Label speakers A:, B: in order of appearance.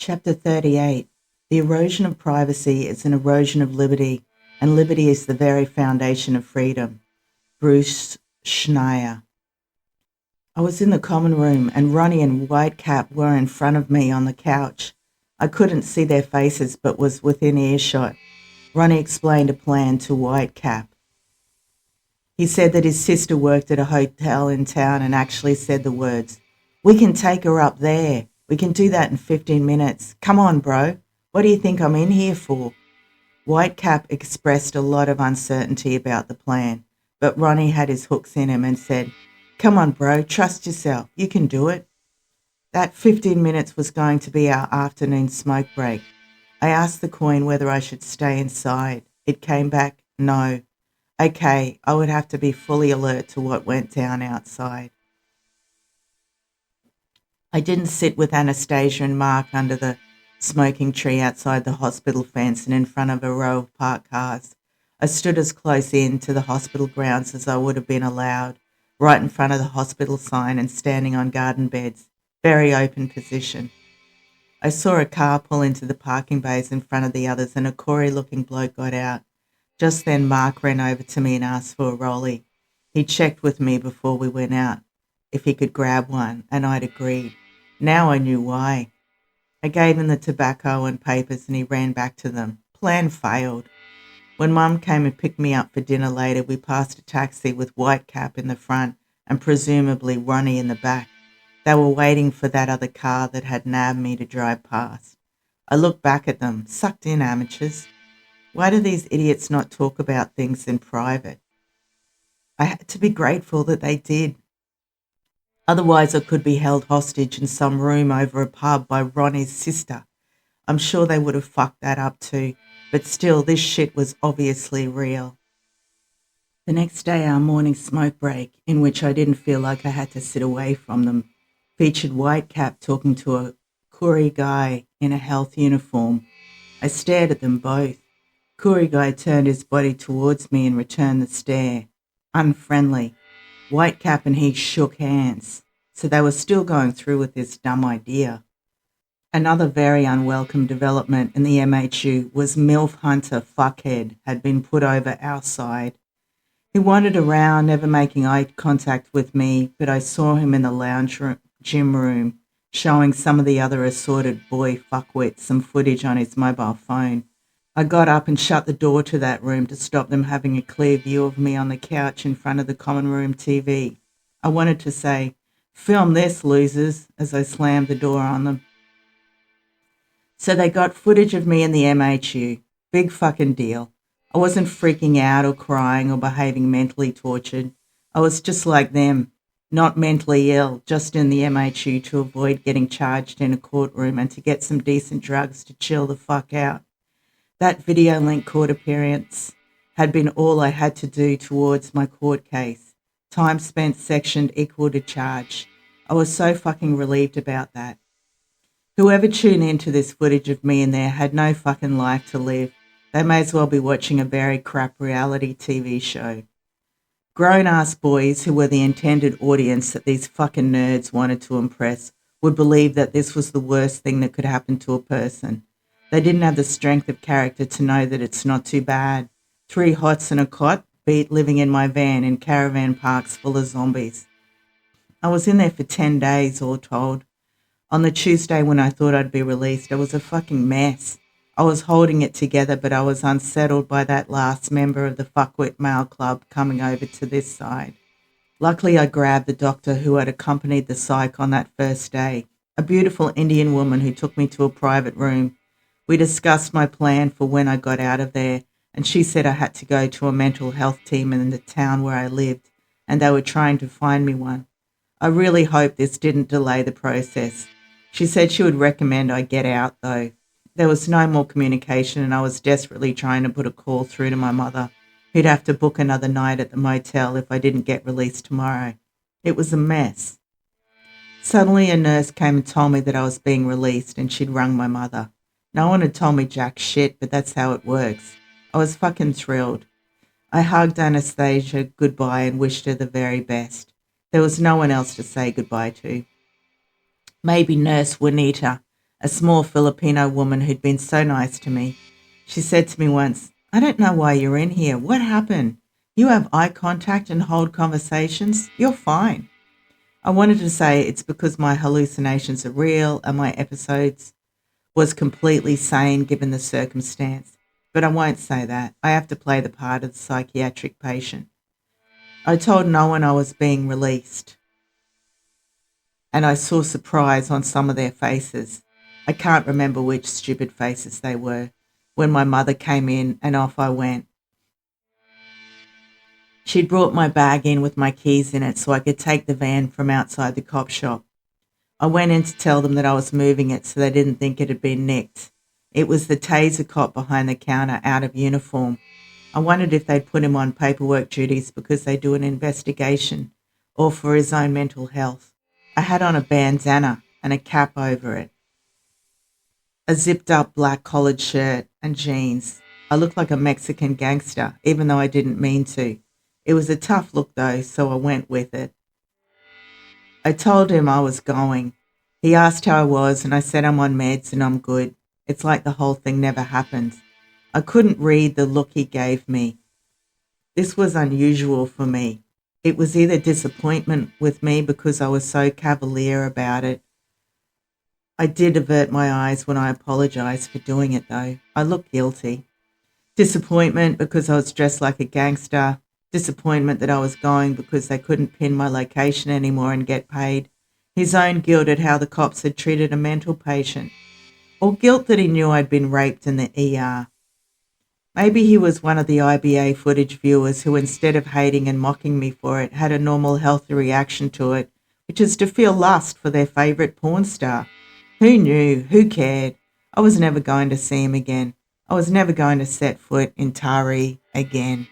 A: Chapter 38. The erosion of privacy is an erosion of liberty, and liberty is the very foundation of freedom. Bruce Schneier. I was in the common room, and Ronnie and Whitecap were in front of me on the couch. I couldn't see their faces, but was within earshot. Ronnie explained a plan to Whitecap. He said that his sister worked at a hotel in town and actually said the words, "We can take her up there. We can do that in 15 minutes. Come on, bro. What do you think I'm in here for?" Whitecap expressed a lot of uncertainty about the plan, but Ronnie had his hooks in him and said, "Come on, bro. Trust yourself. You can do it." That 15 minutes was going to be our afternoon smoke break. I asked the coin whether I should stay inside. It came back, no. Okay, I would have to be fully alert to what went down outside. I didn't sit with Anastasia and Mark under the smoking tree outside the hospital fence and in front of a row of parked cars. I stood as close in to the hospital grounds as I would have been allowed, right in front of the hospital sign and standing on garden beds, very open position. I saw a car pull into the parking bays in front of the others and a Corey-looking bloke got out. Just then Mark ran over to me and asked for a rollie. He checked with me before we went out if he could grab one, and I'd agreed. Now I knew why. I gave him the tobacco and papers and he ran back to them. Plan failed. When Mum came and picked me up for dinner later, we passed a taxi with Whitecap in the front and presumably Ronnie in the back. They were waiting for that other car that had nabbed me to drive past. I looked back at them, sucked in amateurs. Why do these idiots not talk about things in private? I had to be grateful that they did. Otherwise I could be held hostage in some room over a pub by Ronnie's sister. I'm sure they would have fucked that up too, but still this shit was obviously real. The next day our morning smoke break, in which I didn't feel like I had to sit away from them, featured Whitecap talking to a Koori guy in a health uniform. I stared at them both. Koori guy turned his body towards me and returned the stare. Unfriendly. Whitecap and he shook hands, so they were still going through with this dumb idea. Another very unwelcome development in the MHU was MILF Hunter Fuckhead had been put over our side. He wandered around, never making eye contact with me, but I saw him in the lounge gym room, showing some of the other assorted boy fuckwits some footage on his mobile phone. I got up and shut the door to that room to stop them having a clear view of me on the couch in front of the common room TV. I wanted to say, "Film this, losers," as I slammed the door on them. So they got footage of me in the MHU. Big fucking deal. I wasn't freaking out or crying or behaving mentally tortured. I was just like them, not mentally ill, just in the MHU to avoid getting charged in a courtroom and to get some decent drugs to chill the fuck out. That video link court appearance had been all I had to do towards my court case. Time spent sectioned equal to charge. I was so fucking relieved about that. Whoever tuned into this footage of me in there had no fucking life to live. They may as well be watching a very crap reality TV show. Grown-ass boys who were the intended audience that these fucking nerds wanted to impress would believe that this was the worst thing that could happen to a person. They didn't have the strength of character to know that it's not too bad. 3 hots and a cot beat living in my van in caravan parks full of zombies. I was in there for 10 days, all told. On the Tuesday when I thought I'd be released, I was a fucking mess. I was holding it together, but I was unsettled by that last member of the fuckwit male club coming over to this side. Luckily, I grabbed the doctor who had accompanied the psych on that first day, a beautiful Indian woman who took me to a private room. We discussed my plan for when I got out of there, and she said I had to go to a mental health team in the town where I lived, and they were trying to find me one. I really hoped this didn't delay the process. She said she would recommend I get out, though. There was no more communication, and I was desperately trying to put a call through to my mother, who'd have to book another night at the motel if I didn't get released tomorrow. It was a mess. Suddenly a nurse came and told me that I was being released, and she'd rung my mother. No one had told me jack shit, but that's how it works. I was fucking thrilled. I hugged Anastasia goodbye and wished her the very best. There was no one else to say goodbye to. Maybe Nurse Juanita, a small Filipino woman who'd been so nice to me. She said to me once, "I don't know why you're in here. What happened? You have eye contact and hold conversations. You're fine." I wanted to say it's because my hallucinations are real and my episodes was completely sane given the circumstance. But I won't say that. I have to play the part of the psychiatric patient. I told no one I was being released, and I saw surprise on some of their faces. I can't remember which stupid faces they were. When my mother came in and off I went. She'd brought my bag in with my keys in it so I could take the van from outside the cop shop. I went in to tell them that I was moving it so they didn't think it had been nicked. It was the taser cop behind the counter out of uniform. I wondered if they'd put him on paperwork duties because they do an investigation or for his own mental health. I had on a bandana and a cap over it, a zipped up black collared shirt and jeans. I looked like a Mexican gangster, even though I didn't mean to. It was a tough look though, so I went with it. I told him I was going. He asked how I was, and I said I'm on meds and I'm good. It's like the whole thing never happened. I couldn't read the look he gave me. This was unusual for me. It was either disappointment with me because I was so cavalier about it. I did avert my eyes when I apologized for doing it, though. I looked guilty. Disappointment because I was dressed like a gangster. Disappointment that I was going because they couldn't pin my location anymore and get paid. His own guilt at how the cops had treated a mental patient. Or guilt that he knew I'd been raped in the ER. Maybe he was one of the IBA footage viewers who, instead of hating and mocking me for it, had a normal healthy reaction to it, which is to feel lust for their favourite porn star. Who knew? Who cared? I was never going to see him again. I was never going to set foot in Taree again.